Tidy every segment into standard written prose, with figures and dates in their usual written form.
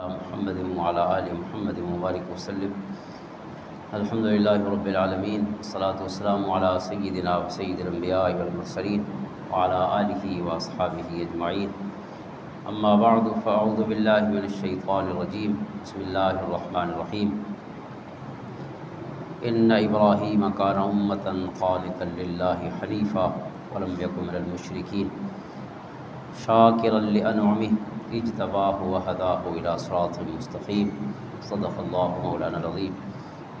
محمد وعلى آل محمد مبارک وسلم۔ الحمدللہ رب العالمین، والصلاة والسلام علی سیدنا و سید الانبیاء والمرسلین وعلى آلہ واصحابہ اجمعین۔ اما بعد فاعوذ باللہ من الشیطان الرجیم، بسم اللہ الرحمن الرحیم۔ ان ابراہیم کان امۃ قانتا للہ حنیفا ولم یک من المشرکین شاکرا لانعمہ اجتباہ وہداہ الی صراط مستقیم۔ صدق اللہ مولانا العظیم۔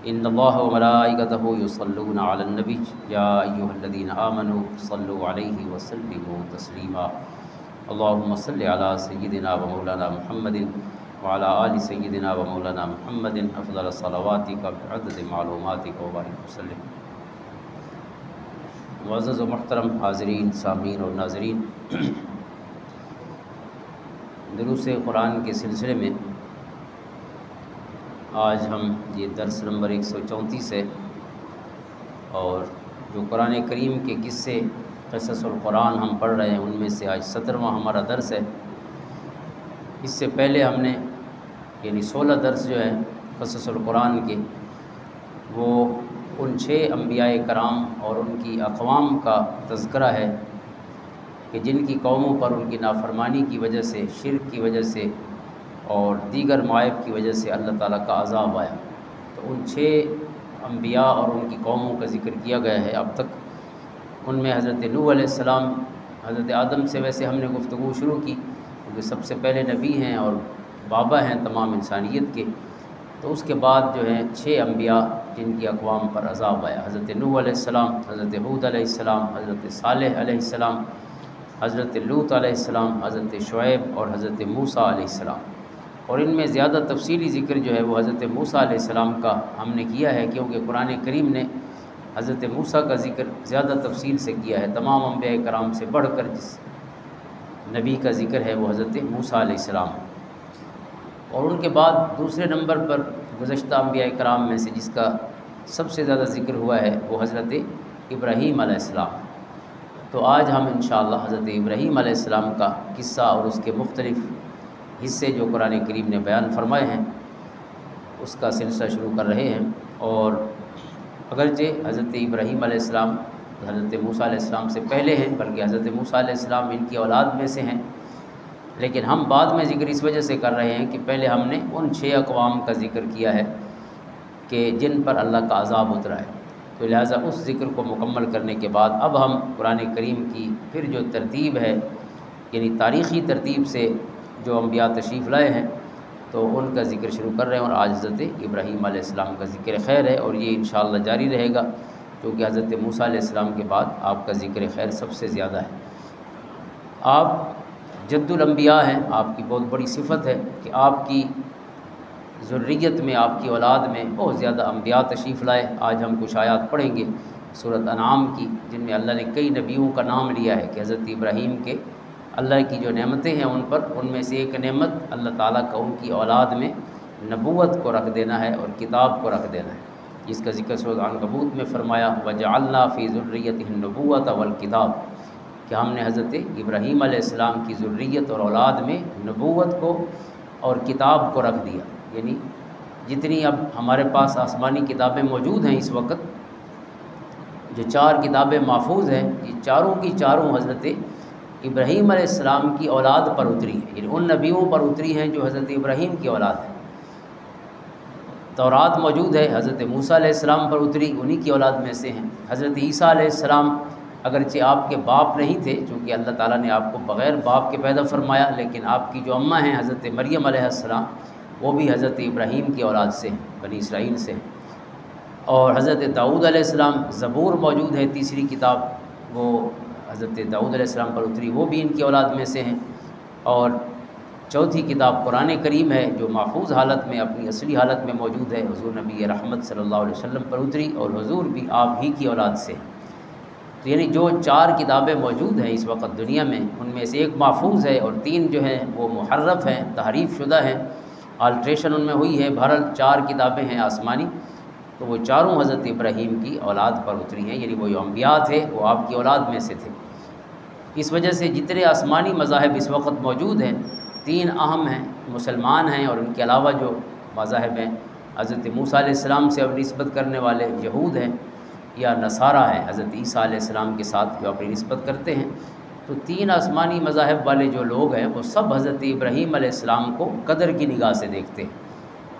ان اللہ وملائکتہ یصلون علی النبی یا ایھا الذین آمنوا صلوا علیہ وسلموا تسلیما۔ اللہم صل علی سیدنا و مولانا محمد وعلی آل سیدنا و مولانا محمد افضل صلواتک بعدد معلوماتک وبارک وسلم۔ معزز و محترم حاضرین، سامعین اور ناظرین، دروس قرآن کے سلسلے میں آج ہم یہ درس نمبر 134 ہے، اور جو قرآن کریم کے قصے قصص القرآن ہم پڑھ رہے ہیں ان میں سے آج 17واں ہمارا درس ہے۔ اس سے پہلے ہم نے یعنی 16 درس جو ہیں قصص القرآن کے، وہ ان 6 انبیاء کرام اور ان کی اقوام کا تذکرہ ہے کہ جن کی قوموں پر ان کی نافرمانی کی وجہ سے، شرک کی وجہ سے اور دیگر معائب کی وجہ سے اللہ تعالیٰ کا عذاب آیا۔ تو ان 6 انبیاء اور ان کی قوموں کا ذکر کیا گیا ہے اب تک۔ ان میں حضرت نوح علیہ السلام، حضرت آدم سے ویسے ہم نے گفتگو شروع کی کیونکہ سب سے پہلے نبی ہیں اور بابا ہیں تمام انسانیت کے۔ تو اس کے بعد جو ہیں 6 انبیاء جن کی اقوام پر عذاب آیا، حضرت نوح علیہ السلام، حضرت ہود علیہ السلام، حضرت صالح علیہ السلام، حضرت لوط علیہ السلام، حضرت شعیب اور حضرت موسیٰ علیہ السلام۔ اور ان میں زیادہ تفصیلی ذکر جو ہے وہ حضرت موسیٰ علیہ السلام کا ہم نے کیا ہے، کیونکہ قرآن کریم نے حضرت موسیٰ کا ذکر زیادہ تفصیل سے کیا ہے۔ تمام انبیاء کرام سے بڑھ کر جس نبی کا ذکر ہے وہ حضرت موسیٰ علیہ السلام۔ اور ان کے بعد دوسرے نمبر پر گزشتہ انبیاء کرام میں سے جس کا سب سے زیادہ ذکر ہوا ہے وہ حضرت ابراہیم علیہ السلام۔ تو آج ہم انشاءاللہ حضرت ابراہیم علیہ السلام کا قصہ اور اس کے مختلف حصے جو قرآن کریم نے بیان فرمائے ہیں اس کا سلسلہ شروع کر رہے ہیں۔ اور اگرچہ حضرت ابراہیم علیہ السلام حضرت موسیٰ علیہ السلام سے پہلے ہیں، بلکہ حضرت موسیٰ علیہ السلام ان کی اولاد میں سے ہیں، لیکن ہم بعد میں ذکر اس وجہ سے کر رہے ہیں کہ پہلے ہم نے ان 6 اقوام کا ذکر کیا ہے کہ جن پر اللہ کا عذاب اترا ہے۔ تو لہٰذا اس ذکر کو مکمل کرنے کے بعد اب ہم قرآن کریم کی پھر جو ترتیب ہے یعنی تاریخی ترتیب سے جو انبیاء تشریف لائے ہیں تو ان کا ذکر شروع کر رہے ہیں۔ اور آج حضرت ابراہیم علیہ السلام کا ذکر خیر ہے، اور یہ انشاءاللہ جاری رہے گا کیونکہ حضرت موسیٰ علیہ السلام کے بعد آپ کا ذکر خیر سب سے زیادہ ہے۔ آپ جد الانبیاء ہیں، آپ کی بہت بڑی صفت ہے کہ آپ کی ذریت میں، آپ کی اولاد میں بہت زیادہ انبیاء تشریف لائے۔ آج ہم کچھ آیات پڑھیں گے سورۃ انعام کی جن میں اللہ نے کئی نبیوں کا نام لیا ہے کہ حضرت ابراہیم کے اللہ کی جو نعمتیں ہیں ان پر، ان میں سے ایک نعمت اللہ تعالیٰ کا ان کی اولاد میں نبوت کو رکھ دینا ہے اور کتاب کو رکھ دینا ہے، جس کا ذکر سورۃ عنکبوت میں فرمایا وَجَعَلْنَا فِي ذُرِّيَّتِهِ النُّبُوَّةَ وَالْكِتَابَ کہ ہم نے حضرت ابراہیم علیہ السلام کی ذریت اور اولاد میں نبوت کو اور کتاب کو رکھ دیا۔ یعنی جتنی اب ہمارے پاس آسمانی کتابیں موجود ہیں اس وقت، جو 4 کتابیں محفوظ ہیں، یہ چاروں کی چاروں حضرت ابراہیم علیہ السلام کی اولاد پر اتری ہیں، یعنی ان نبیوں پر اتری ہیں جو حضرت ابراہیم کی اولاد ہیں۔ تورات موجود ہے، حضرت موسیٰ علیہ السلام پر اتری، انہی کی اولاد میں سے ہیں۔ حضرت عیسیٰ علیہ السلام اگرچہ آپ کے باپ نہیں تھے چونکہ اللہ تعالیٰ نے آپ کو بغیر باپ کے پیدا فرمایا، لیکن آپ کی جو اماں ہیں حضرت مریم علیہ السلام وہ بھی حضرت ابراہیم کی اولاد سے ہیں، بنی اسرائیل سے ہیں۔ اور حضرت داؤد علیہ السلام، زبور موجود ہے تیسری کتاب، وہ حضرت داؤد علیہ السلام پر اتری، وہ بھی ان کی اولاد میں سے ہیں۔ اور چوتھی کتاب قرآن کریم ہے جو محفوظ حالت میں اپنی اصلی حالت میں موجود ہے، حضور نبی رحمت صلی اللہ علیہ وسلم پر اتری، اور حضور بھی آپ ہی کی اولاد سے ہیں۔ تو یعنی جو 4 کتابیں موجود ہیں اس وقت دنیا میں، ان میں سے ایک محفوظ ہے اور 3 جو ہیں وہ محرف ہیں، تحریف شدہ ہیں، آلٹریشن ان میں ہوئی ہے۔ بہرحال 4 کتابیں ہیں آسمانی، تو وہ چاروں حضرت ابراہیم کی اولاد پر اتری ہیں، یعنی وہ جو انبیاء تھے وہ آپ کی اولاد میں سے تھے۔ اس وجہ سے جتنے آسمانی مذاہب اس وقت موجود ہیں تین اہم ہیں، مسلمان ہیں اور ان کے علاوہ جو مذاہب ہیں، حضرت موسیٰ علیہ السلام سے اب نسبت کرنے والے یہود ہیں یا نصارہ ہیں حضرت عیسیٰ علیہ السلام کے ساتھ جو اپنی نسبت کرتے ہیں۔ تو تین آسمانی مذاہب والے جو لوگ ہیں وہ سب حضرت ابراہیم علیہ السلام کو قدر کی نگاہ سے دیکھتے ہیں،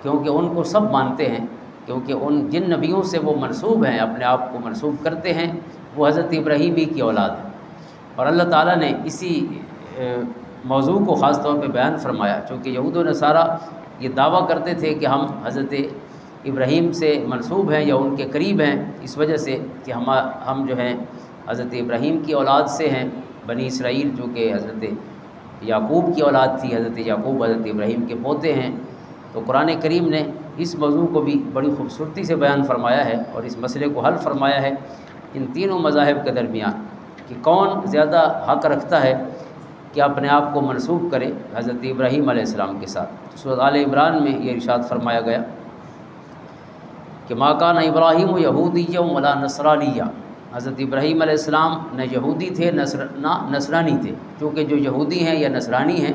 کیونکہ ان کو سب مانتے ہیں، کیونکہ ان جن نبیوں سے وہ منسوب ہیں، اپنے آپ کو منسوب کرتے ہیں، وہ حضرت ابراہیم ہی کی اولاد ہے۔ اور اللہ تعالیٰ نے اسی موضوع کو خاص طور پہ بیان فرمایا، چونکہ یہود و نصارہ یہ دعویٰ کرتے تھے کہ ہم حضرت ابراہیم سے منسوب ہیں یا ان کے قریب ہیں، اس وجہ سے کہ ہم جو ہیں حضرت ابراہیم کی اولاد سے ہیں، بنی اسرائیل جو کہ حضرت یعقوب کی اولاد تھی، حضرت یعقوب حضرت ابراہیم کے پوتے ہیں۔ تو قرآن کریم نے اس موضوع کو بھی بڑی خوبصورتی سے بیان فرمایا ہے اور اس مسئلے کو حل فرمایا ہے ان تینوں مذاہب کے درمیان کہ کون زیادہ حق رکھتا ہے کہ اپنے آپ کو منسوب کرے حضرت ابراہیم علیہ السلام کے ساتھ۔ سورۃ آل عمران میں یہ ارشاد فرمایا گیا کہ ما کان ابراہیم یہودیا ولا نصرانیہ، حضرت ابراہیم علیہ السلام نہ یہودی تھے نہ نصرانی تھے، چونکہ جو یہودی ہیں یا نصرانی ہیں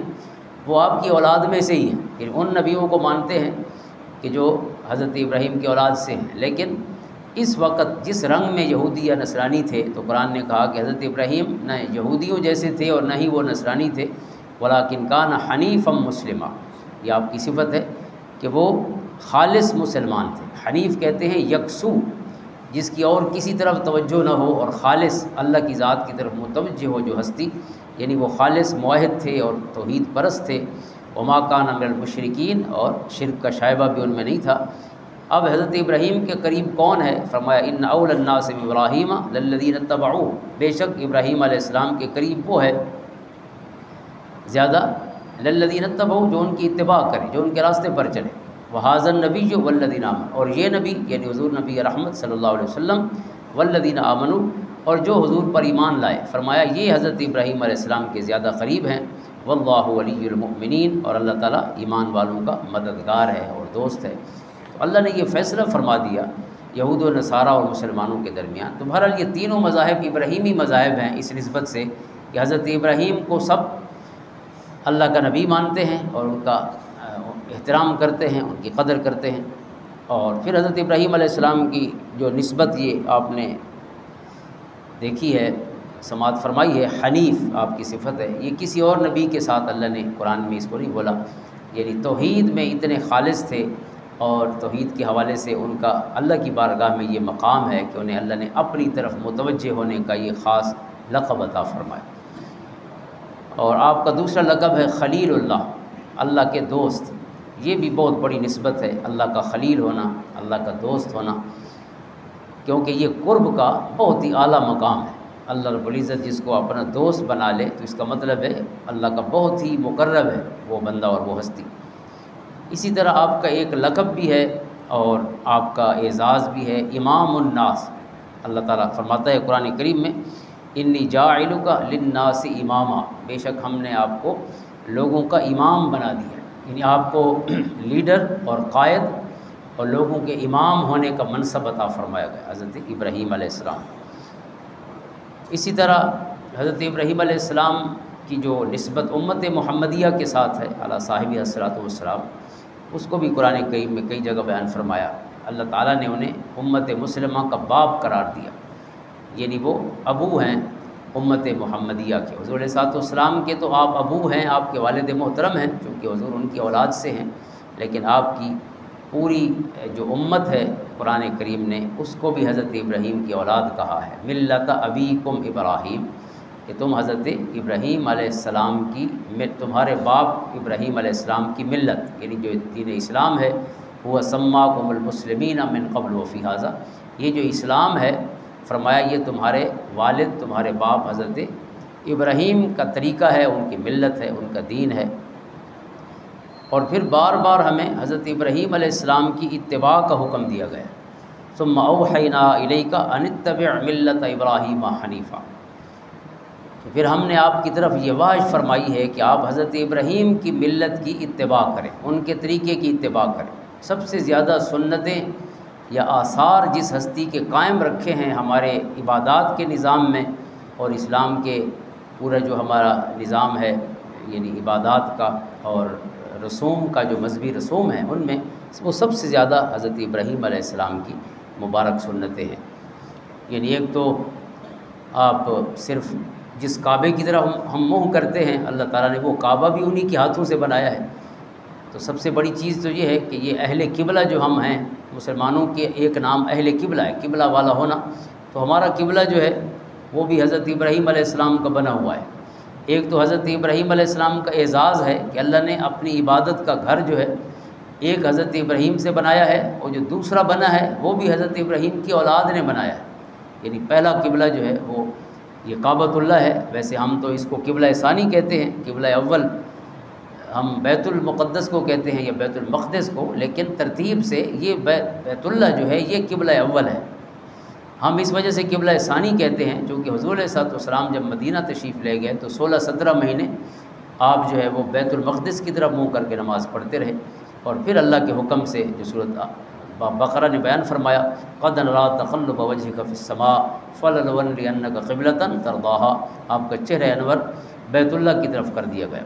وہ آپ کی اولاد میں سے ہی ہیں، پھر ان نبیوں کو مانتے ہیں کہ جو حضرت ابراہیم کی اولاد سے ہیں، لیکن اس وقت جس رنگ میں یہودی یا نصرانی تھے تو قرآن نے کہا کہ حضرت ابراہیم نہ یہودیوں جیسے تھے اور نہ ہی وہ نصرانی تھے، ولیکن کان حنیفا مسلما، یہ آپ کی صفت ہے کہ وہ خالص مسلمان تھے۔ حنیف کہتے ہیں یکسو، جس کی اور کسی طرف توجہ نہ ہو، اور خالص اللہ کی ذات کی طرف متوجہ ہو جو ہستی، یعنی وہ خالص موحد تھے اور توحید پرست تھے۔ وما کان من المشرکین، اور شرک کا شائبہ بھی ان میں نہیں تھا۔ اب حضرت ابراہیم کے قریب کون ہے؟ فرمایا ان اول الناس بابراہیم للذین اتبعوہ، بے شک ابراہیم علیہ السلام کے قریب وہ ہے زیادہ للذین اتبعوہ جو ان کی اتباع کرے، جو ان کے راستے پر چلے۔ وہذا النبی والذین آمنوا، اور یہ نبی یعنی حضور نبی رحمت صلی اللہ علیہ وسلم، والذین آمنوا، اور جو حضور پر ایمان لائے، فرمایا یہ حضرت ابراہیم علیہ السلام کے زیادہ قریب ہیں۔ واللہ ولی المؤمنین، اور اللہ تعالیٰ ایمان والوں کا مددگار ہے اور دوست ہے۔ تو اللہ نے یہ فیصلہ فرما دیا یہود و نصارہ اور مسلمانوں کے درمیان۔ تو بہرحال یہ تینوں مذاہب ابراہیمی مذاہب ہیں اس نسبت سے کہ حضرت ابراہیم کو سب اللہ کا نبی مانتے ہیں اور ان کا احترام کرتے ہیں، ان کی قدر کرتے ہیں۔ اور پھر حضرت ابراہیم علیہ السلام کی جو نسبت یہ آپ نے دیکھی ہے، سماعت فرمائی ہے، حنیف آپ کی صفت ہے، یہ کسی اور نبی کے ساتھ اللہ نے قرآن میں اس کو نہیں بولا، یعنی توحید میں اتنے خالص تھے اور توحید کے حوالے سے ان کا اللہ کی بارگاہ میں یہ مقام ہے کہ انہیں اللہ نے اپنی طرف متوجہ ہونے کا یہ خاص لقب عطا فرمایا۔ اور آپ کا دوسرا لقب ہے خلیل اللہ، اللہ کے دوست۔ یہ بھی بہت بڑی نسبت ہے، اللہ کا خلیل ہونا، اللہ کا دوست ہونا، کیونکہ یہ قرب کا بہت ہی اعلیٰ مقام ہے۔ اللہ رب العزت جس کو اپنا دوست بنا لے تو اس کا مطلب ہے اللہ کا بہت ہی مقرب ہے وہ بندہ اور وہ ہستی۔ اسی طرح آپ کا ایک لقب بھی ہے اور آپ کا اعزاز بھی ہے، امام الناس۔ اللہ تعالیٰ فرماتا ہے قرآن کریم میں انی جاعلک للناس اماما، بے شک ہم نے آپ کو لوگوں کا امام بنا دیا، یعنی آپ کو لیڈر اور قائد اور لوگوں کے امام ہونے کا منصب عطا فرمایا گیا حضرت ابراہیم علیہ السلام۔ اسی طرح حضرت ابراہیم علیہ السلام کی جو نسبت امت محمدیہ کے ساتھ ہے علی صاحب الصلاۃ والسلام، اس کو بھی قرآن کریم میں کئی جگہ بیان فرمایا۔ اللہ تعالیٰ نے انہیں امت مسلمہ کا باپ قرار دیا، یعنی وہ ابو ہیں امت محمدیہ کے۔ حضور علیہ الصلاۃ والسلام کے تو آپ ابو ہیں، آپ کے والد محترم ہیں چونکہ حضور ان کی اولاد سے ہیں، لیکن آپ کی پوری جو امت ہے قرآن کریم نے اس کو بھی حضرت ابراہیم کی اولاد کہا ہے، ملت ابیکم ابراہیم، کہ تم حضرت ابراہیم علیہ السلام کی، تمہارے باپ ابراہیم علیہ السلام کی ملت، یعنی جو دین اسلام ہے، ہوا سماکم المسلمین من قبل وفی ھذا، یہ جو اسلام ہے فرمایا یہ تمہارے والد تمہارے باپ حضرت ابراہیم کا طریقہ ہے، ان کی ملت ہے، ان کا دین ہے۔ اور پھر بار بار ہمیں حضرت ابراہیم علیہ السلام کی اتباع کا حکم دیا گیا، ثم اوحینا الیک ان اتبع ملت ابراہیم حنیفا، پھر ہم نے آپ کی طرف یہ وحی فرمائی ہے کہ آپ حضرت ابراہیم کی ملت کی اتباع کریں، ان کے طریقے کی اتباع کریں۔ سب سے زیادہ سنتیں یا آثار جس ہستی کے قائم رکھے ہیں ہمارے عبادات کے نظام میں اور اسلام کے پورا جو ہمارا نظام ہے یعنی عبادات کا اور رسوم کا جو مذہبی رسوم ہیں ان میں وہ سب سے زیادہ حضرت ابراہیم علیہ السلام کی مبارک سنتیں ہیں۔ یعنی ایک تو آپ صرف جس کعبے کی طرح ہم منہ کرتے ہیں، اللہ تعالیٰ نے وہ کعبہ بھی انہی کے ہاتھوں سے بنایا ہے۔ تو سب سے بڑی چیز تو یہ ہے کہ یہ اہل قبلہ جو ہم ہیں، مسلمانوں کے ایک نام اہل قبلہ ہے، قبلہ والا ہونا۔ تو ہمارا قبلہ جو ہے وہ بھی حضرت ابراہیم علیہ السلام کا بنا ہوا ہے۔ ایک تو حضرت ابراہیم علیہ السلام کا اعزاز ہے کہ اللہ نے اپنی عبادت کا گھر جو ہے ایک حضرت ابراہیم سے بنایا ہے، اور جو دوسرا بنا ہے وہ بھی حضرت ابراہیم کی اولاد نے بنایا ہے۔ یعنی پہلا قبلہ جو ہے وہ یہ کعبۃ اللہ ہے۔ ویسے ہم تو اس کو قبلہ ثانی کہتے ہیں، قبلہ اول ہم بیت المقدس کو کہتے ہیں یا بیت المقدس کو، لیکن ترتیب سے یہ بیت اللہ جو ہے یہ قبلہ اول ہے۔ ہم اس وجہ سے قبلہ ثانی کہتے ہیں چونکہ حضور علیہ السلام جب مدینہ تشریف لے گئے تو 16-17 مہینے آپ جو ہے وہ بیت المقدس کی طرف منہ کر کے نماز پڑھتے رہے، اور پھر اللہ کے حکم سے جو صورت بقرہ نے بیان فرمایا قد نرى تقلب وجهك في السماء فلنولينك قبلة ترضاها، آپ کا چہرہ انور بیت اللہ کی طرف کر دیا گیا۔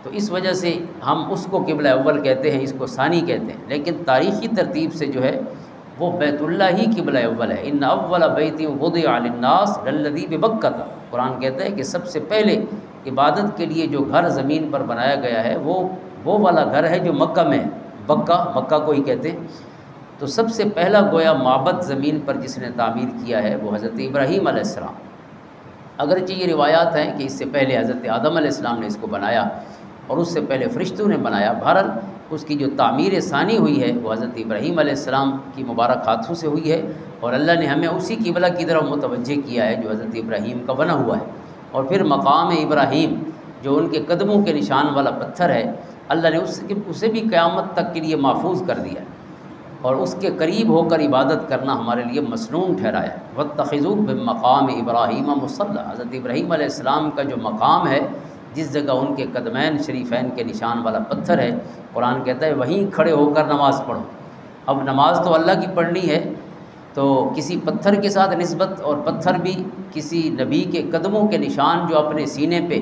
تو اس وجہ سے ہم اس کو قبلہ اول کہتے ہیں، اس کو ثانی کہتے ہیں، لیکن تاریخی ترتیب سے جو ہے وہ بیت اللہ ہی قبلہ اول ہے۔ ان اول بیت وضع للناس للذی ببکہ، قرآن کہتا ہے کہ سب سے پہلے عبادت کے لیے جو گھر زمین پر بنایا گیا ہے وہ والا گھر ہے جو مکہ میں ہے، مکہ کو ہی کہتے ہیں۔ تو سب سے پہلا گویا معبد زمین پر جس نے تعمیر کیا ہے وہ حضرت ابراہیم علیہ السلام۔ اگرچہ یہ روایات ہیں کہ اس سے پہلے حضرت آدم علیہ السلام نے اس کو بنایا اور اس سے پہلے فرشتوں نے بنایا، بہرحال اس کی جو تعمیر ثانی ہوئی ہے وہ حضرت ابراہیم علیہ السلام کی مبارک ہاتھوں سے ہوئی ہے، اور اللہ نے ہمیں اسی قبلہ کی طرف متوجہ کیا ہے جو حضرت ابراہیم کا بنا ہوا ہے۔ اور پھر مقام ابراہیم جو ان کے قدموں کے نشان والا پتھر ہے، اللہ نے اسے بھی قیامت تک کے لیے محفوظ کر دیا ہے، اور اس کے قریب ہو کر عبادت کرنا ہمارے لیے مسنون ٹھہرایا ہے۔ واتخذوا من مقام ابراہیم مصلی، حضرت ابراہیم علیہ السلام کا جو مقام ہے جس جگہ ان کے قدمین شریفین کے نشان والا پتھر ہے، قرآن کہتا ہے وہیں کھڑے ہو کر نماز پڑھو۔ اب نماز تو اللہ کی پڑھنی ہے، تو کسی پتھر کے ساتھ نسبت، اور پتھر بھی کسی نبی کے قدموں کے نشان جو اپنے سینے پہ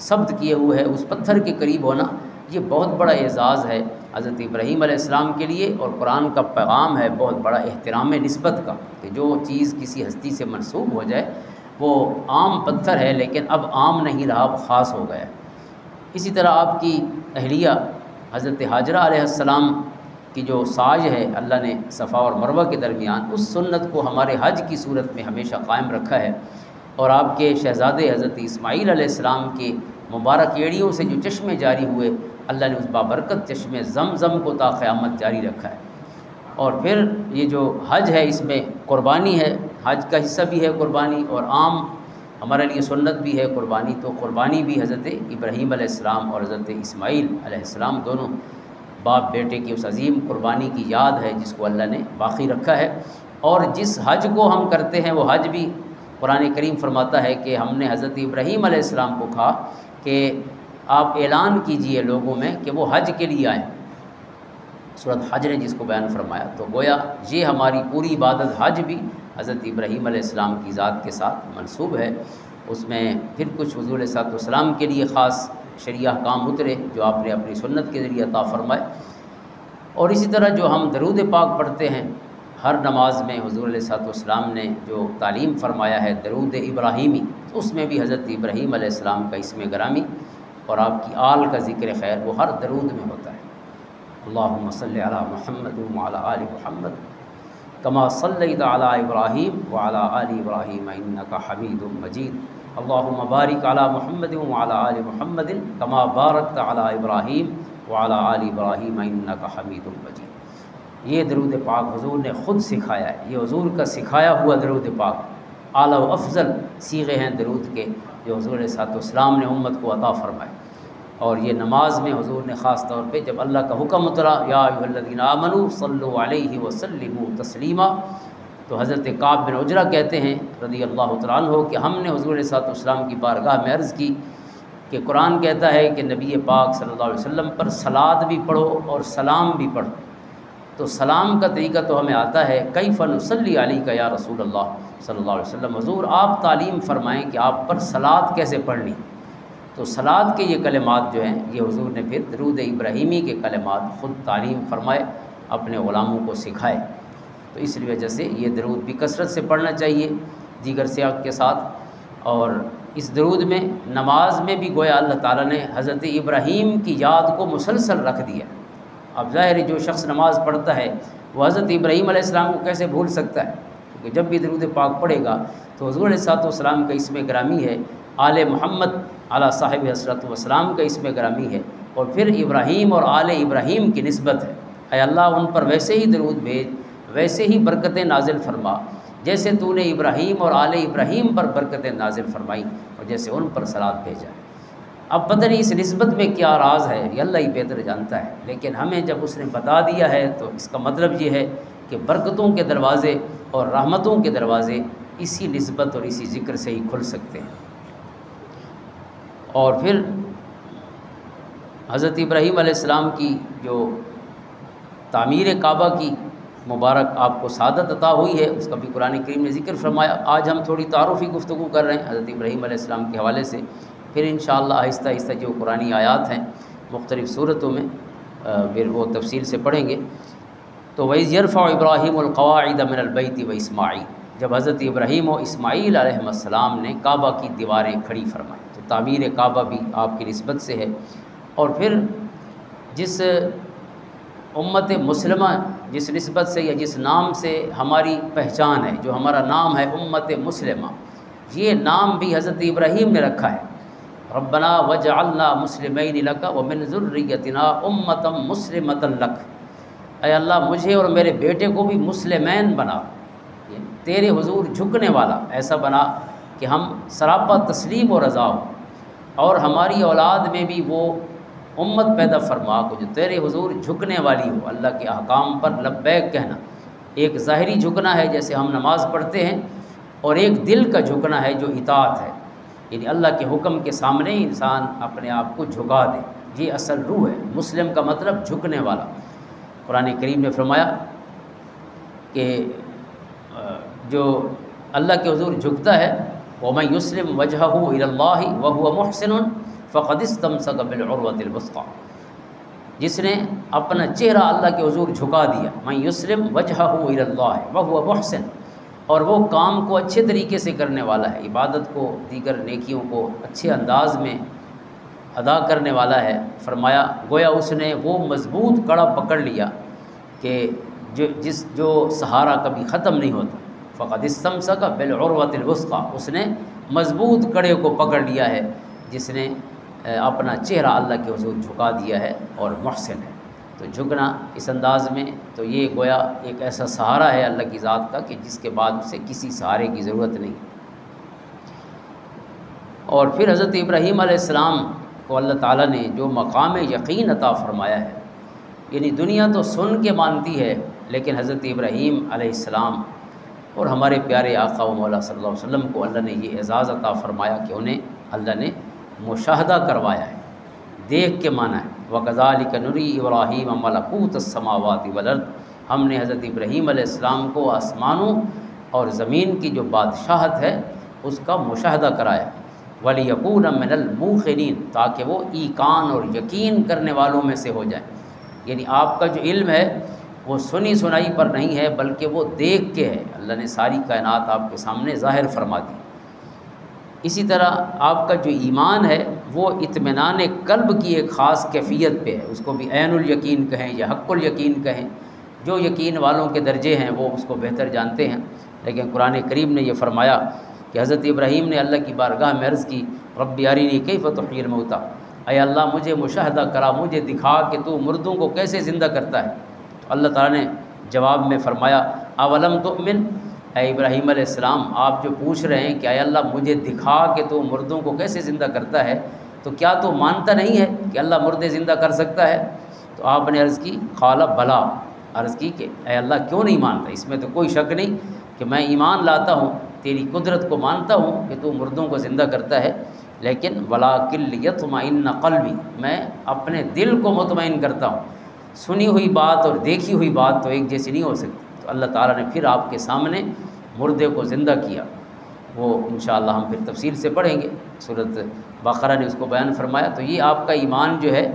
ثبت کیے ہوئے ہے اس پتھر کے قریب ہونا، یہ بہت بڑا اعزاز ہے حضرت ابراہیم علیہ السلام کے لیے، اور قرآن کا پیغام ہے بہت بڑا احترام نسبت کا کہ جو چیز کسی ہستی سے منسوب ہو جائے وہ عام پتھر ہے لیکن اب عام نہیں رہا، اب خاص ہو گیا ہے۔ اسی طرح آپ کی اہلیہ حضرت حاجرہ علیہ السلام کی جو ساج ہے اللہ نے صفا اور مروہ کے درمیان، اس سنت کو ہمارے حج کی صورت میں ہمیشہ قائم رکھا ہے، اور آپ کے شہزادے حضرت اسماعیل علیہ السلام کے مبارک ایڑیوں سے جو چشمے جاری ہوئے، اللہ نے اس بابرکت چشمے زمزم کو تا قیامت جاری رکھا ہے۔ اور پھر یہ جو حج ہے اس میں قربانی ہے، حج کا حصہ بھی ہے قربانی، اور عام ہمارے لیے سنت بھی ہے قربانی، تو قربانی بھی حضرت ابراہیم علیہ السلام اور حضرت اسماعیل علیہ السلام دونوں باپ بیٹے کی اس عظیم قربانی کی یاد ہے جس کو اللہ نے باقی رکھا ہے۔ اور جس حج کو ہم کرتے ہیں وہ حج بھی قرآن کریم فرماتا ہے کہ ہم نے حضرت ابراہیم علیہ السلام کو کہا کہ آپ اعلان کیجئے لوگوں میں کہ وہ حج کے لیے آئیں، سورۃ حج نے جس کو بیان فرمایا۔ تو گویا یہ ہماری پوری عبادت حج بھی حضرت ابراہیم علیہ السلام کی ذات کے ساتھ منسوب ہے۔ اس میں پھر کچھ حضور علیہ السلام کے لیے خاص شرعی احکام اترے جو آپ نے اپنی سنت کے ذریعے عطا فرمائے، اور اسی طرح جو ہم درود پاک پڑھتے ہیں ہر نماز میں، حضور علیہ السلام نے جو تعلیم فرمایا ہے درود ابراہیمی، اس میں بھی حضرت ابراہیم علیہ السلام کا اسم گرامی اور آپ کی آل کا ذکر خیر وہ ہر درود میں ہوتا ہے۔ اللہم صلی علی محمد وعلی آل محمد کما صلیت علی ابراہیم وعلی آل ابراہیم انک حمید مجید، اللہم بارک علی محمد وعلی آل محمد کما بارکت علی ابراہیم وعلی آل ابراہیم انک حمید مجید۔ یہ درود پاک حضور نے خود سکھایا ہے، یہ حضور کا سکھایا ہوا درود پاک، اعلیٰ و افضل صیغے ہیں درود کے جو حضور علیہ السلام نے امت کو عطا فرمائے۔ اور یہ نماز میں حضور نے خاص طور پہ جب اللہ کا حکم اترا یا ایھا الذین آمنوا صلوا علیہ وسلموا تسلیما، تو حضرت کعب بن عجرہ کہتے ہیں رضی اللہ تعالیٰ عنہ کہ ہم نے حضور علیہ السلام کی بارگاہ میں عرض کی کہ قرآن کہتا ہے کہ نبی پاک صلی اللہ علیہ وسلم پر صلات بھی پڑھو اور سلام بھی پڑھو، تو سلام کا طریقہ تو ہمیں آتا ہے، کیف نصلی علیک یا رسول اللہ صلی اللہ علیہ وسلم، حضور آپ تعلیم فرمائیں کہ آپ پر صلات کیسے پڑھنی۔ تو صلات کے یہ کلمات جو ہیں یہ حضور نے پھر درود ابراہیمی کے کلمات خود تعلیم فرمائے، اپنے غلاموں کو سکھائے۔ تو اس وجہ سے یہ درود بھی کثرت سے پڑھنا چاہیے دیگر سیاق کے ساتھ۔ اور اس درود میں نماز میں بھی گویا اللہ تعالیٰ نے حضرت ابراہیم کی یاد کو مسلسل رکھ دیا۔ اب ظاہر ہے جو شخص نماز پڑھتا ہے وہ حضرت ابراہیم علیہ السلام کو کیسے بھول سکتا ہے، کیونکہ جب بھی درود پاک پڑھے گا تو حضور علیہ الصلوۃ والسلام کا اسم گرامی ہے، آل محمد علی صاحب حضرت والسلام کا اسم گرامی ہے، اور پھر ابراہیم اور آل ابراہیم کی نسبت ہے۔ اے اللہ ان پر ویسے ہی درود بھیج، ویسے ہی برکتیں نازل فرما جیسے تو نے ابراہیم اور آل ابراہیم پر برکتیں نازل فرمائی اور جیسے ان پر صلات بھیجا۔ اب پتہ نہیں اس نسبت میں کیا راز ہے، یہ اللہ ہی بہتر جانتا ہے، لیکن ہمیں جب اس نے بتا دیا ہے تو اس کا مطلب یہ ہے کہ برکتوں کے دروازے اور رحمتوں کے دروازے اسی نسبت اور اسی ذکر سے ہی کھل سکتے ہیں۔ اور پھر حضرت ابراہیم علیہ السلام کی جو تعمیر کعبہ کی مبارک آپ کو سعادت عطا ہوئی ہے، اس کا بھی قرآن کریم نے ذکر فرمایا۔ آج ہم تھوڑی تعارفی گفتگو کر رہے ہیں حضرت ابراہیم علیہ السلام کے حوالے سے، پھر انشاءاللہ آہستہ آہستہ جو قرآنی آیات ہیں مختلف صورتوں میں پھر وہ تفصیل سے پڑھیں گے۔ تو وَإِذْ يَرْفَعُ إِبْرَاهِيمُ الْقَوَاعِدَ مِنَ الْبَيْتِ وَإِسْمَاعِيلُ، جب حضرت ابراہیم و اسماعیل علیہ السلام نے کعبہ کی دیواریں کھڑی فرمائیں، تو تعمیر کعبہ بھی آپ کی نسبت سے ہے۔ اور پھر جس امت مسلمہ جس نسبت سے یا جس نام سے ہماری پہچان ہے، جو ہمارا نام ہے امت مسلمہ، یہ نام بھی حضرت ابراہیم نے رکھا ہے۔ ربنا وجعلنا مسلمین لک ومن ذریتنا امۃ مسلمۃ لک، اے اللہ مجھے اور میرے بیٹے کو بھی مسلمین بنا، تیرے حضور جھکنے والا ایسا بنا کہ ہم سراپا تسلیم و رضا ہو، اور ہماری اولاد میں بھی وہ امت پیدا فرما کو جو تیرے حضور جھکنے والی ہو، اللہ کے احکام پر لبیک کہنا۔ ایک ظاہری جھکنا ہے جیسے ہم نماز پڑھتے ہیں، اور ایک دل کا جھکنا ہے جو اطاعت ہے، یعنی اللہ کے حکم کے سامنے انسان اپنے آپ کو جھکا دے، یہ اصل روح ہے۔ مسلم کا مطلب جھکنے والا۔ قرآن کریم نے فرمایا کہ جو اللہ کے حضور جھکتا ہے، وَمَن يُسْلِمْ وَجْهَهُ إِلَى اللَّهِ وَهُوَ مُحْسِنٌ فَقَدِ اسْتَمْسَكَ بِالْعُرْوَةِ الْوُثْقَىٰ، جس نے اپنا چہرہ اللہ کے حضور جھکا دیا، مَن يُسْلِمْ وَجْهَهُ إِلَى اللَّهِ وَهُوَ مُحْسِنٌ، اور وہ کام کو اچھے طریقے سے کرنے والا ہے، عبادت کو دیگر نیکیوں کو اچھے انداز میں ادا کرنے والا ہے۔ فرمایا گویا اس نے وہ مضبوط کڑا پکڑ لیا کہ جو سہارا کبھی ختم نہیں ہوتا، فقد استمسک بالعروۃ الوثقیٰ، اس نے مضبوط کڑے کو پکڑ لیا ہے جس نے اپنا چہرہ اللہ کے حضور جھکا دیا ہے اور محسن ہے۔ تو جھکنا اس انداز میں تو یہ گویا ایک ایسا سہارا ہے اللہ کی ذات کا کہ جس کے بعد اسے کسی سہارے کی ضرورت نہیں۔ اور پھر حضرت ابراہیم علیہ السلام کو اللہ تعالیٰ نے جو مقام یقین عطا فرمایا ہے، یعنی دنیا تو سن کے مانتی ہے، لیکن حضرت ابراہیم علیہ السلام اور ہمارے پیارے آقا و مولا صلی اللہ علیہ وسلم کو اللہ نے یہ اعزاز عطا فرمایا کہ انہیں اللہ نے مشاہدہ کروایا ہے، دیکھ کے مانا ہے۔ وَكَذَلِكَ نُرِي إِبْرَاهِيمَ مَلَكُوتَ السَّمَاوَاتِ وَالْأَرْضِ، ہم نے حضرت ابراہیم علیہ السلام کو آسمانوں اور زمین کی جو بادشاہت ہے اس کا مشاہدہ کرایا، وَلِيَكُونَ مِنَ الْمُوقِنِينَ، تاکہ وہ ایقان اور یقین کرنے والوں میں سے ہو جائیں۔ یعنی آپ کا جو علم ہے وہ سنی سنائی پر نہیں ہے، بلکہ وہ دیکھ کے ہے، اللہ نے ساری کائنات آپ کے سامنے ظاہر فرما دی۔ اسی طرح آپ کا جو ایمان ہے وہ اطمینان قلب کی ایک خاص کیفیت پہ ہے، اس کو بھی عین الیقین کہیں یا حق الیقین کہیں، جو یقین والوں کے درجے ہیں وہ اس کو بہتر جانتے ہیں۔ لیکن قرآن کریم نے یہ فرمایا کہ حضرت ابراہیم نے اللہ کی بارگاہ میں عرض کی، رب ارینی کیف تحیی الموتیٰ، اے اللہ مجھے مشاہدہ کرا، مجھے دکھا کہ تو مردوں کو کیسے زندہ کرتا ہے۔ تو اللہ تعالیٰ نے جواب میں فرمایا، اولم تؤمن، اے ابراہیم علیہ السلام آپ جو پوچھ رہے ہیں کہ اے اللہ مجھے دکھا کہ تو مردوں کو کیسے زندہ کرتا ہے، تو کیا تو مانتا نہیں ہے کہ اللہ مردے زندہ کر سکتا ہے؟ تو آپ نے عرض کی، قال بلا، عرض کی کہ اے اللہ کیوں نہیں مانتا، اس میں تو کوئی شک نہیں کہ میں ایمان لاتا ہوں، تیری قدرت کو مانتا ہوں کہ تو مردوں کو زندہ کرتا ہے، لیکن ولاکن لیطمئن قلبی، میں اپنے دل کو مطمئن کرتا ہوں، سنی ہوئی بات اور دیکھی ہوئی بات تو ایک جیسی نہیں ہو سکتی۔ تو اللہ تعالیٰ نے پھر آپ کے سامنے مردے کو زندہ کیا، وہ انشاءاللہ ہم پھر تفصیل سے پڑھیں گے۔ صورت بقرہ نے اس کو بیان فرمایا۔ تو یہ آپ کا ایمان جو ہے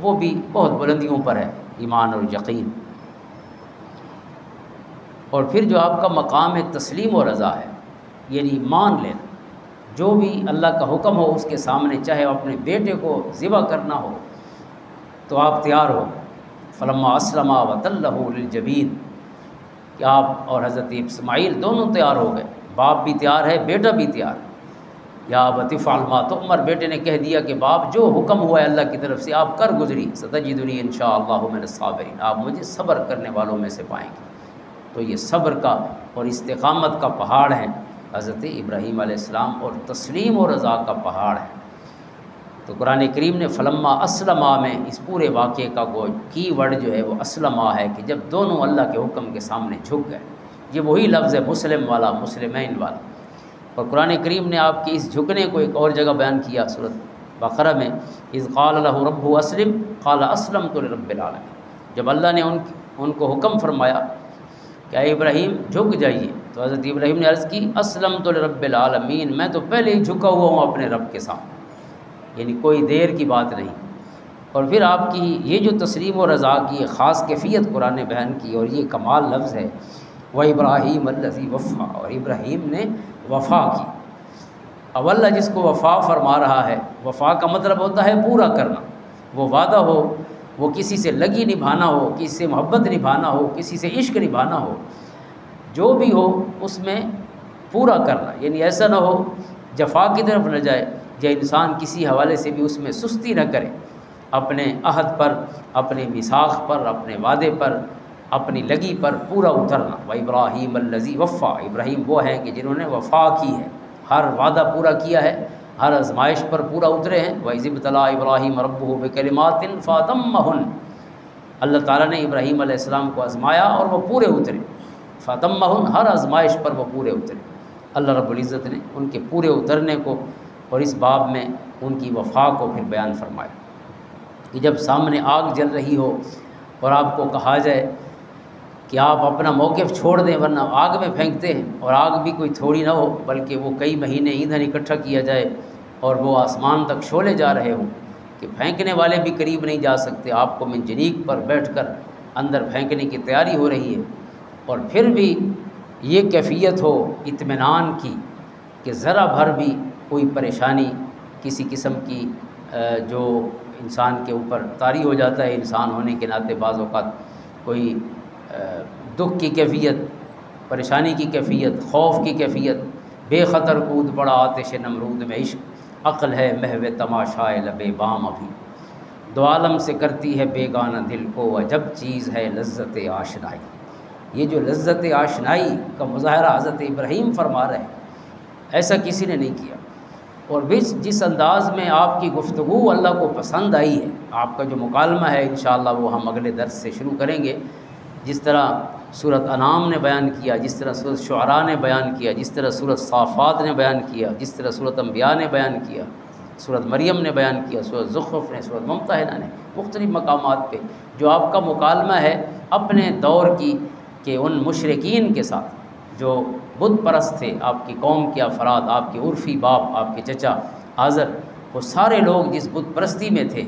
وہ بھی بہت بلندیوں پر ہے، ایمان اور یقین۔ اور پھر جو آپ کا مقام تسلیم و رضا ہے، یعنی مان لینا، جو بھی اللہ کا حکم ہو اس کے سامنے، چاہے اپنے بیٹے کو ذبح کرنا ہو تو آپ تیار ہو۔ فلما اسلما وتلہ للجبین، کہ آپ اور حضرت اسماعیل دونوں تیار ہو گئے، باپ بھی تیار ہے، بیٹا بھی تیار ہے۔ یا ابت افعل ما تؤمر، بیٹے نے کہہ دیا کہ باپ جو حکم ہوا ہے اللہ کی طرف سے آپ کر گزری، ستجدنی انشاءاللہ من الصابرین، آپ مجھے صبر کرنے والوں میں سے پائیں گے۔ تو یہ صبر کا اور استقامت کا پہاڑ ہے حضرت ابراہیم علیہ السلام، اور تسلیم و رضا کا پہاڑ ہے۔ تو قرآن کریم نے فلما اسلما میں اس پورے واقعے کا وہ کی ورڈ جو ہے وہ اسلما ہے، کہ جب دونوں اللہ کے حکم کے سامنے جھک گئے۔ یہ وہی لفظ ہے مسلم والا، مسلمین والا۔ اور قرآن کریم نے آپ کے اس جھکنے کو ایک اور جگہ بیان کیا سورۃ بقرہ میں، اذ قال له ربه اسلم قال اسلمت لرب العالمین، جب اللہ نے ان کو حکم فرمایا کہ اے ابراہیم جھک جائیے، تو حضرت ابراہیم نے عرض کی اسلمت لرب العالمین، میں تو پہلے ہی جھکا ہوا ہوں اپنے رب کے سامنے، یعنی کوئی دیر کی بات نہیں۔ اور پھر آپ کی یہ جو تسلیم و رضا کی ایک خاص کیفیت قرآن نے بیان کی، اور یہ کمال لفظ ہے، وَإِبْرَاهِيمَ الَّذِي وَفَّى، اور ابراہیم نے وفا کی۔ اب اللہ جس کو وفا فرما رہا ہے، وفا کا مطلب ہوتا ہے پورا کرنا، وہ وعدہ ہو، وہ کسی سے لگی نبھانا ہو، کسی سے محبت نبھانا ہو، کسی سے عشق نبھانا ہو، جو بھی ہو اس میں پورا کرنا، یعنی ایسا نہ ہو جفا کی طرف نہ جائے، یا انسان کسی حوالے سے بھی اس میں سستی نہ کرے، اپنے عہد پر، اپنے میثاق پر، اپنے وعدے پر، اپنی لگی پر پورا اترنا۔ وَإِبْرَاهِيمَ الَّذِي وَفَّى، ابراہیم وہ ہیں کہ جنہوں نے وفا کی ہے، ہر وعدہ پورا کیا ہے، ہر آزمائش پر پورا اترے ہیں۔ وَإِذِ ابْتَلَىٰ إِبْرَاهِيمَ رَبُّهُ بِكَلِمَاتٍ فَأَتَمَّهُنَّ، اللہ تعالیٰ نے ابراہیم علیہ السلام کو آزمایا اور وہ پورے اترے، فَأَتَمَّهُنَّ، ہر آزمائش پر وہ پورے اترے۔ اللہ رب العزت نے ان کے پورے اترنے کو اور اس باب میں ان کی وفا کو پھر بیان فرمایا، کہ جب سامنے آگ جل رہی ہو اور آپ کو کہا جائے کہ آپ اپنا موقف چھوڑ دیں ورنہ آگ میں پھینکتے ہیں، اور آگ بھی کوئی تھوڑی نہ ہو بلکہ وہ کئی مہینے ایندھن اکٹھا کیا جائے اور وہ آسمان تک شعلے جا رہے ہوں کہ پھینکنے والے بھی قریب نہیں جا سکتے، آپ کو منجنیق پر بیٹھ کر اندر پھینکنے کی تیاری ہو رہی ہے، اور پھر بھی یہ کیفیت ہو اطمینان کی کہ ذرا بھر بھی کوئی پریشانی کسی قسم کی جو انسان کے اوپر طاری ہو جاتا ہے، انسان ہونے کے ناطے بعض اوقات کوئی دکھ کی کیفیت، پریشانی کی کیفیت، خوف کی کیفیت، بے خطر کود پڑا آتش نمرود میں عشق، عقل ہے محو تماشائے لبے بام ابھی، دو عالم سے کرتی ہے بیگانہ دل کو عجب چیز ہے لذت آشنائی۔ یہ جو لذت آشنائی کا مظاہرہ حضرت ابراہیم فرما رہے ہیں، ایسا کسی نے نہیں کیا۔ اور جس انداز میں آپ کی گفتگو اللہ کو پسند آئی ہے، آپ کا جو مکالمہ ہے انشاءاللہ وہ ہم اگلے درس سے شروع کریں گے، جس طرح سورۃ انعام نے بیان کیا، جس طرح سورۃ شعراء نے بیان کیا، جس طرح سورۃ صافات نے بیان کیا، جس طرح سورۃ انبیاء نے بیان کیا، سورۃ مریم نے بیان کیا، سورۃ زخرف نے، سورۃ ممتحنہ نے، مختلف مقامات پہ جو آپ کا مکالمہ ہے اپنے دور کی کہ ان مشرکین کے ساتھ جو بت پرست تھے، آپ کی قوم کے افراد، آپ کے عرفی باپ، آپ کے چچا آزر، وہ سارے لوگ جس بت پرستی میں تھے،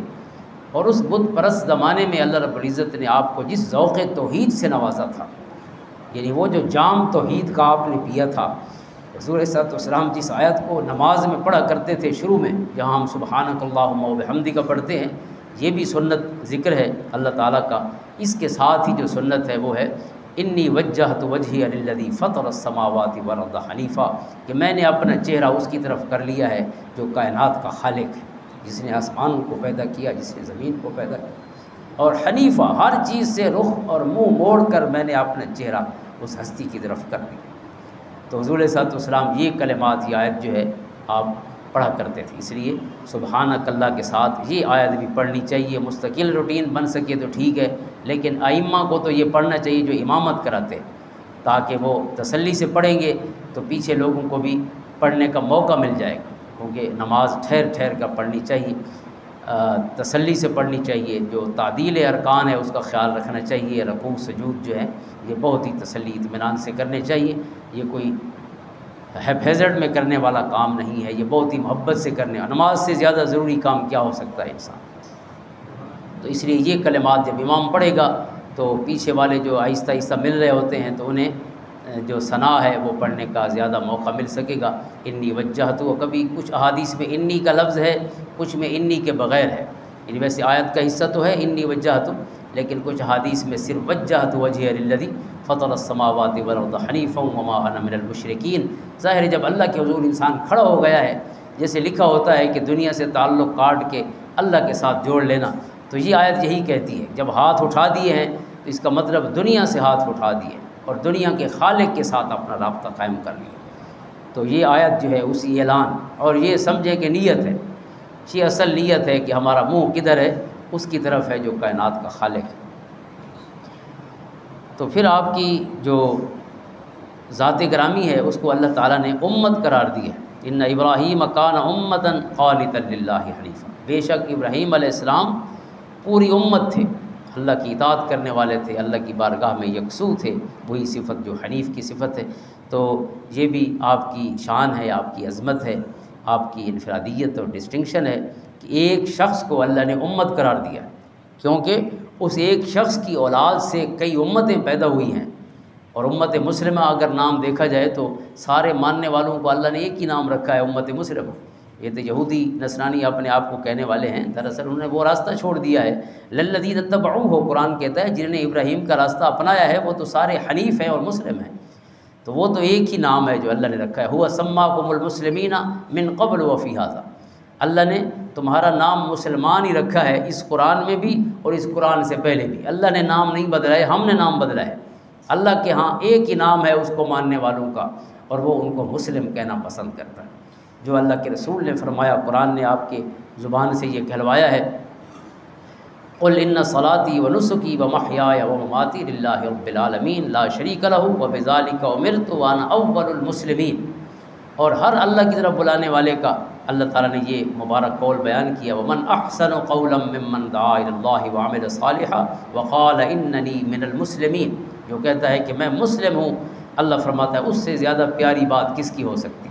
اور اس بت پرست زمانے میں اللہ رب العزت نے آپ کو جس ذوق توحید سے نوازا تھا، یعنی وہ جو جام توحید کا آپ نے پیا تھا، حضور صلی اللہ علیہ وسلم جس آیت کو نماز میں پڑھا کرتے تھے شروع میں، جہاں ہم سبحانک اللہم و بحمدک پڑھتے ہیں، یہ بھی سنت ذکر ہے اللہ تعالیٰ کا۔ اس کے ساتھ ہی جو سنت ہے وہ ہے انی وجہت وجہی للذی فطر السماوات والارض حنیفا، کہ میں نے اپنا چہرہ اس کی طرف کر لیا ہے جو کائنات کا خالق ہے، جس نے آسمان کو پیدا کیا، جس نے زمین کو پیدا کیا، اور حنیفہ ہر چیز سے رخ اور منہ موڑ کر میں نے اپنا چہرہ اس ہستی کی طرف کر لیا۔ تو حضور صلی اللہ علیہ وسلم یہ کلمات، یہ آیت جو ہے آپ پڑھا کرتے تھے، اس لیے سبحانک اللہ کے ساتھ یہ آیت بھی پڑھنی چاہیے۔ مستقل روٹین بن سکے تو ٹھیک ہے، لیکن ائمہ کو تو یہ پڑھنا چاہیے جو امامت کراتے، تاکہ وہ تسلی سے پڑھیں گے تو پیچھے لوگوں کو بھی پڑھنے کا موقع مل جائے گا، کیونکہ نماز ٹھہر ٹھہر کر پڑھنی چاہیے، تسلی سے پڑھنی چاہیے، جو تعدیل ارکان ہے اس کا خیال رکھنا چاہیے، رکوع سجود جو ہے یہ بہت ہی تسلی اطمینان سے کرنے چاہیے، یہ کوئی ہیزرڈ میں کرنے والا کام نہیں ہے، یہ بہت ہی محبت سے کرنے، نماز سے زیادہ ضروری کام کیا ہو سکتا ہے انسان۔ تو اس لیے یہ کلمات جب امام پڑھے گا تو پیچھے والے جو آہستہ آہستہ مل رہے ہوتے ہیں تو انہیں جو ثنا ہے وہ پڑھنے کا زیادہ موقع مل سکے گا۔ انی وجہت، کبھی کچھ احادیث میں انی کا لفظ ہے، کچھ میں انی کے بغیر ہے، یعنی ویسے آیت کا حصہ تو ہے انی وجہت، لیکن کچھ حدیث میں صرف وجہت وجہی للذی فطر السماوات والارض حنیفا وما انا من المشرکین۔ ظاہر ہے جب اللہ کے حضور انسان کھڑا ہو گیا ہے، جیسے لکھا ہوتا ہے کہ دنیا سے تعلق کاٹ کے اللہ کے ساتھ جوڑ لینا، تو یہ آیت یہی کہتی ہے جب ہاتھ اٹھا دیے ہیں تو اس کا مطلب دنیا سے ہاتھ اٹھا دیے اور دنیا کے خالق کے ساتھ اپنا رابطہ قائم کر لیا۔ تو یہ آیت جو ہے اسی اعلان، اور یہ سمجھے کہ نیت ہے، یہ اصل نیت ہے کہ ہمارا منہ کدھر ہے، اس کی طرف ہے جو کائنات کا خالق ہے۔ تو پھر آپ کی جو ذات گرامی ہے اس کو اللہ تعالیٰ نے امت قرار دی ہے۔ ان ابراہیم کان امتا قانتا للہ حنیفا، بے شک ابراہیم علیہ السلام پوری امت تھے، اللہ کی اطاعت کرنے والے تھے، اللہ کی بارگاہ میں یکسو تھے، وہی صفت جو حنیف کی صفت ہے۔ تو یہ بھی آپ کی شان ہے، آپ کی عظمت ہے، آپ کی انفرادیت اور ڈسٹنکشن ہے کہ ایک شخص کو اللہ نے امت قرار دیا ہے، کیونکہ اس ایک شخص کی اولاد سے کئی امتیں پیدا ہوئی ہیں۔ اور امت مسلمہ اگر نام دیکھا جائے تو سارے ماننے والوں کو اللہ نے ایک ہی نام رکھا ہے، امت مسلمہ۔ یہ تو یہودی نصرانی اپنے آپ کو کہنے والے ہیں، دراصل انہوں نے وہ راستہ چھوڑ دیا ہے۔ للذین اتبعوہ، قرآن کہتا ہے جنہوں نے ابراہیم کا راستہ اپنایا ہے وہ تو سارے حنیف ہیں اور مسلم ہیں، تو وہ تو ایک ہی نام ہے جو اللہ نے رکھا ہے۔ هو سماکم المسلمین من قبل وفی ھذا، اللہ نے تمہارا نام مسلمان ہی رکھا ہے اس قرآن میں بھی اور اس قرآن سے پہلے بھی۔ اللہ نے نام نہیں بدلا ہے، ہم نے نام بدلا ہے۔ اللہ کے ہاں ایک ہی نام ہے اس کو ماننے والوں کا، اور وہ ان کو مسلم کہنا پسند کرتا ہے۔ جو اللہ کے رسول نے فرمایا، قرآن نے آپ کے زبان سے یہ کہلوایا ہے، قل ان صلاتی ونسکی ومحیای ومماتی للہ رب العالمین لا شریک لہ وبذالک امرت وانا اول المسلمین۔ اور ہر اللہ کی طرف بلانے والے کا اللہ تعالیٰ نے یہ مبارک قول بیان کیا، ومن احسن قولا ممن دعا الی اللہ وعمل صالحا وقال اننی من المسلمین، جو کہتا ہے کہ میں مسلم ہوں، اللہ فرماتا ہے اس سے زیادہ پیاری بات کس کی ہو سکتی۔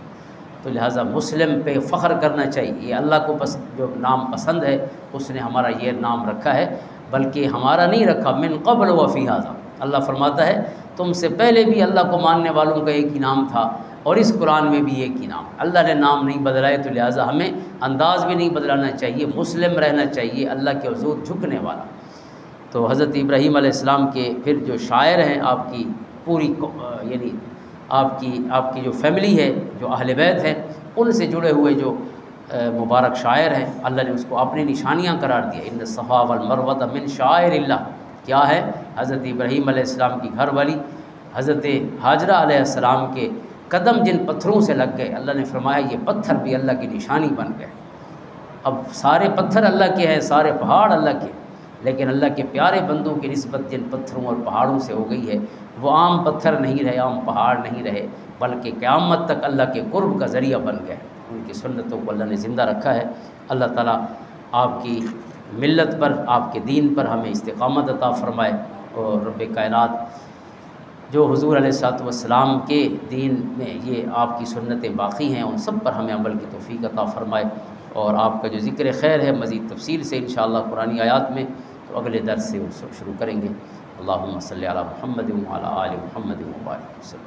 تو لہٰذا مسلم پہ فخر کرنا چاہیے، یہ اللہ کو جو نام پسند ہے اس نے ہمارا یہ نام رکھا ہے، بلکہ ہمارا نہیں رکھا، من قبل وفی ھذا، اللہ فرماتا ہے تم سے پہلے بھی اللہ کو ماننے والوں کا ایک ہی نام تھا اور اس قرآن میں بھی ایک ہی نام، اللہ نے نام نہیں بدلائے، تو لہٰذا ہمیں انداز بھی نہیں بدلانا چاہیے، مسلم رہنا چاہیے، اللہ کے حضور جھکنے والا۔ تو حضرت ابراہیم علیہ السلام کے پھر جو شاعر ہیں آپ کی پوری یعنی آپ کی جو فیملی ہے، جو اہل بیت ہیں، ان سے جڑے ہوئے جو مبارک شاعر ہیں، اللہ نے اس کو اپنی نشانیاں قرار دیا۔ ان الصفا والمروۃ من شعائر اللہ، کیا ہے؟ حضرت ابراہیم علیہ السلام کی گھر والی حضرت ہاجرہ علیہ السلام کے قدم جن پتھروں سے لگ گئے، اللہ نے فرمایا یہ پتھر بھی اللہ کی نشانی بن گئے۔ اب سارے پتھر اللہ کے ہیں، سارے پہاڑ اللہ کے، لیکن اللہ کے پیارے بندوں کی نسبت جن پتھروں اور پہاڑوں سے ہو گئی ہے وہ عام پتھر نہیں رہے، عام پہاڑ نہیں رہے، بلکہ قیامت تک اللہ کے قرب کا ذریعہ بن گئے۔ ان کی سنتوں کو اللہ نے زندہ رکھا ہے۔ اللہ تعالیٰ آپ کی ملت پر، آپ کے دین پر ہمیں استقامت عطا فرمائے، اور رب کائنات جو حضور علیہ الصلوۃ والسلام کے دین میں یہ آپ کی سنتیں باقی ہیں ان سب پر ہمیں عمل کی توفیق عطا فرمائے۔ اور آپ کا جو ذکر خیر ہے مزید تفصیل سے انشاءاللہ قرآنی آیات میں تو اگلے درس سے شروع کریں گے۔ اللہم صلی علی محمد وعلی آل محمد وبارک وسلم۔